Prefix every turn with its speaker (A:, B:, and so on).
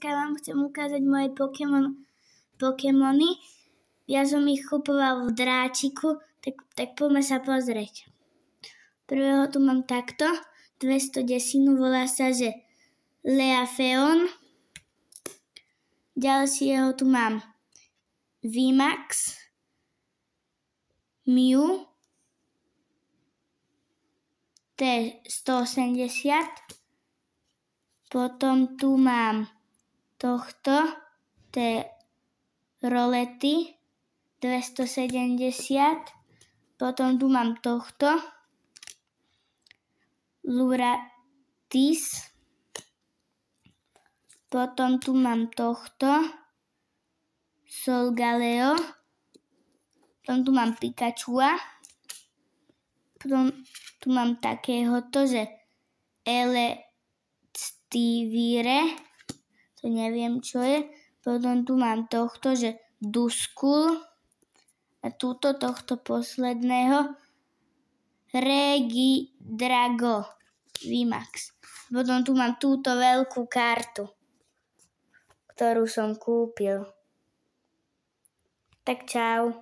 A: dneska vám chcem ukázať moje Pokémony. Ja som ich kupoval v dráčiku, tak poďme sa pozrieť. Prvého tu mám takto, 210, volá sa, že Leafeon. Ďalšieho tu mám VMAX, Mew, T180, potom tu mám tohto, Rolety, 270, potom tu mám tohto, Luratis, potom tu mám tohto, Solgaleo, potom tu mám Pikachua, potom tu mám takéhoto, že Elestivire, to neviem čo je, potom tu mám tohto, že Duskull a tohto posledného Regidrago VMAX. Potom tu mám túto veľkú kartu, ktorú som kúpil. Tak čau.